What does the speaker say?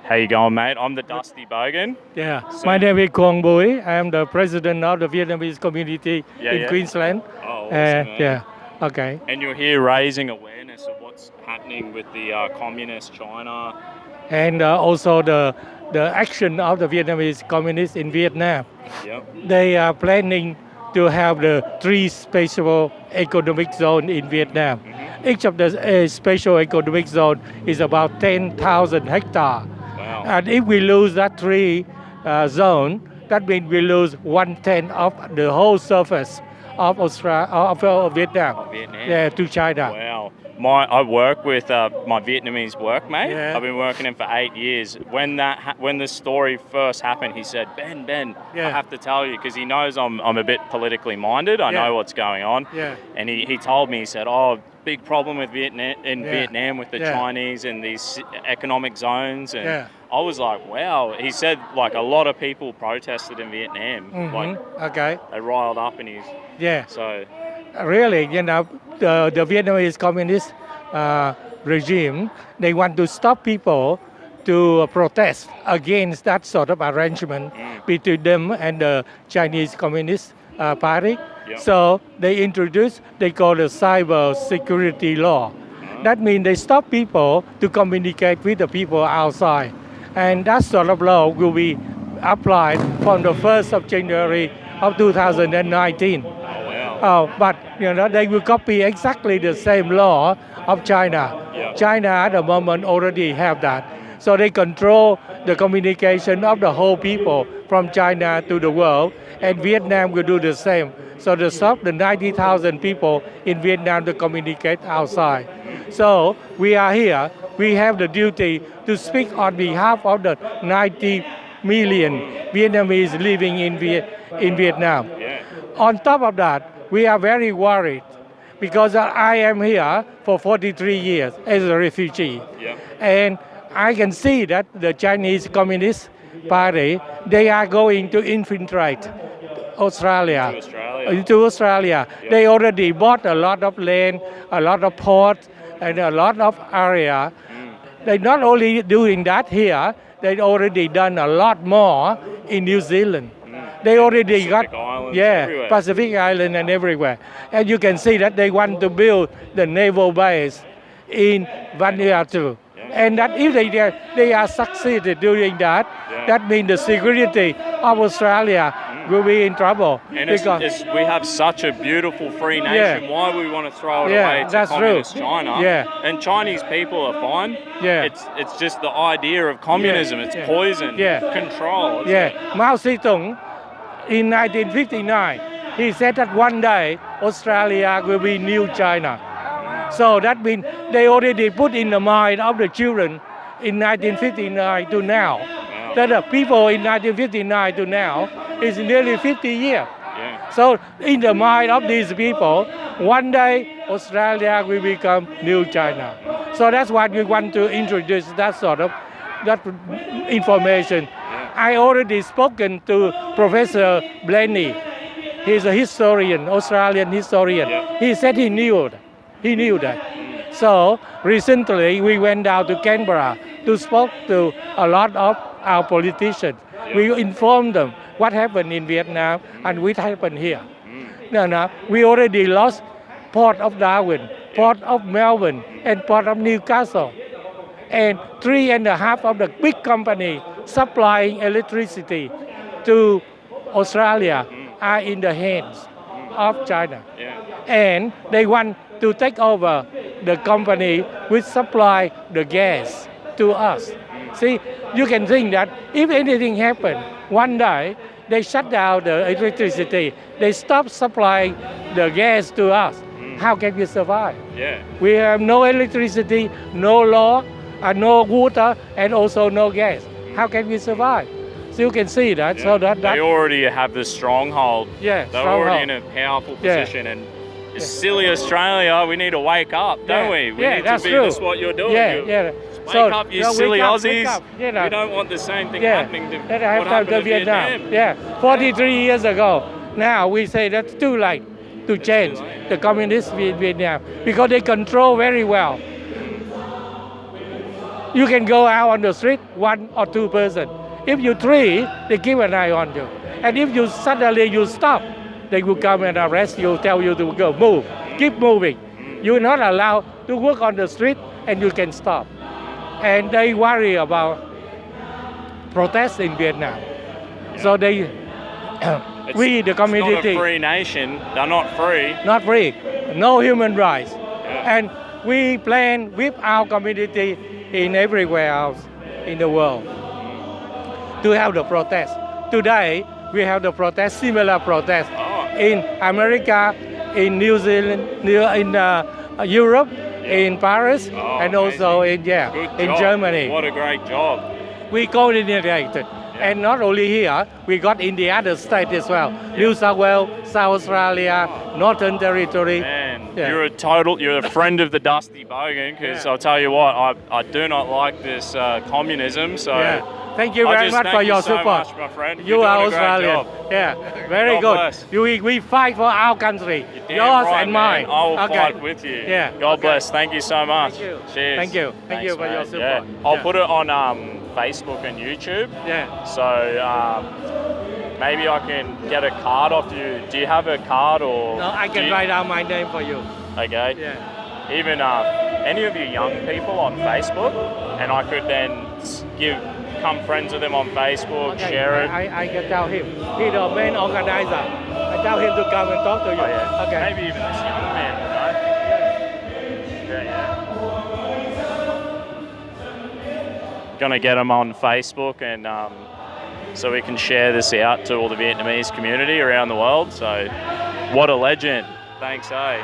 How you going, mate? I'm the Dusty Bogan. Yeah, my name is Quang Bui. I am the president of the Vietnamese community in Yeah. Queensland. Oh, awesome, man. Yeah, okay. And you're here raising awareness of what's happening with the communist China. And also the action of the Vietnamese communists in Vietnam. Yep. They are planning to have the three special economic zone in Vietnam. Each of the special economic zone is about 10,000 hectares. Wow. And if we lose that three zone, that means we lose 1/10 of the whole surface of Vietnam. Vietnam. Yeah, to China. Wow. I work with my Vietnamese workmate. Yeah. I've been working him for 8 years. When this story first happened, he said, Ben, Yeah. I have to tell you, because he knows I'm a bit politically minded. I know what's going on. Yeah. And he told me, he said, big problem with Vietnam with the Yeah. Chinese and these economic zones. And Yeah. I was like, wow. He said, like, a lot of people protested in Vietnam. Like, Okay. they riled up and Yeah. so, Really, the Vietnamese communist regime, they want to stop people to protest against that sort of arrangement between them and the Chinese Communist Party. Yep. So they call the cyber security law. That means they stop people to communicate with the people outside. And that sort of law will be applied from the 1st of January of 2019. But they will copy exactly the same law of China. Yeah. China at the moment already have that. So they control the communication of the whole people from China to the world, and Vietnam will do the same. So to stop the 90,000 people in Vietnam to communicate outside. So we are here. We have the duty to speak on behalf of the 90 million Vietnamese living in Vietnam. yeah. On top of that, we are very worried because I am here for 43 years as a refugee. Yep. And I can see that the Chinese Communist Party, they are going to infiltrate Australia. Into Australia. Yep. They already bought a lot of land, a lot of ports, and a lot of area. They're not only doing that here, they've already done a lot more in New Zealand. They already Pacific Islands, yeah, everywhere. Pacific Island and everywhere. And you can see that they want to build the naval base in Vanuatu. And that if they are succeeded doing that, that means the security of Australia will be in trouble. And we have such a beautiful free nation. Yeah. Why would we want to throw it Yeah, away to that's communist true. China? Yeah. And Chinese people are fine. Yeah. It's just the idea of communism. Yeah. It's Yeah. poison. Yeah. Control. Yeah, Mao Zedong in 1959, he said that one day Australia will be new China. So that means they already put in the mind of the children in 1959 to now. Wow. That the people in 1959 to now is nearly 50 years. Yeah. So in the mind of these people, one day Australia will become new China. So that's why we want to introduce that sort of information. I already spoken to Professor Blaney. He's a historian, Australian historian. Yeah. He said he knew that. So recently we went down to Canberra to speak to a lot of our politicians. We informed them what happened in Vietnam and what happened here. We already lost Port of Darwin, Port of Melbourne, and Port of Newcastle. And 3.5 of the big companies supplying electricity to Australia are in the hands of China. Yeah. And they want to take over the company which supply the gas to us. See, you can think that if anything happens, one day they shut down the electricity, they stop supplying the gas to us. How can we survive? Yeah. We have no electricity, no law, no water, and also no gas. How can we survive? So you can see that. Yeah. So that They already have the stronghold. Yeah, They're stronghold. already in a powerful Yeah. position. And silly Australia, we need to wake up, don't we? We need that's to be. true. That's what you're doing. Yeah. Wake up, you silly wake Aussies. up, you know. We don't want the same thing Yeah, happening to that what happened happened to to Vietnam. Yeah, 43 years ago. Now we say that's too late to change the communists in Vietnam because they control very well. You can go out on the street, 1 or 2 person. If you 3, they keep an eye on you. And if you suddenly you stop, they will come and arrest you, tell you to go, move, keep moving. You're not allowed to walk on the street and you can stop. And they worry about protests in Vietnam. So they, we the community. It's not a free nation. They're not free. Not free, no human rights. And we plan with our community in everywhere else in the world to have the protest. Today, we have the protest, similar protest in America, in New Zealand, in Europe, in Paris, and also in Germany. What a great job. We coordinated. And not only here, we got in the other states as well. New South Wales, South Australia, Northern Territory. Man, Yeah. you're a friend of the Dusty Bogan, because I'll tell you what, I do not like this communism, so Yeah. Thank you very much for your support. Much, my friend. You You're are doing a great Australian. job. Yeah, very God good. bless. We fight for our country, Damn yours right, and man. mine. I will Okay. fight with you. Yeah, God okay. bless. Thank you so much. Thank you. Cheers. Thank you. Thank you for your man. support. Yeah. I'll Yeah. put it on Facebook and YouTube. Yeah. So maybe I can get a card off you. Do you have a card or? No, I can write down my name for you. Okay. Yeah. Even any of you young people on Facebook, and I could then become friends with them on Facebook, Okay. share it. I can tell him. He's the main organizer. I tell him to come and talk to you. Oh, yeah. Okay. Maybe even this young man, you know? Yeah. Gonna get them on Facebook, and so we can share this out to all the Vietnamese community around the world. So, what a legend. Thanks, eh?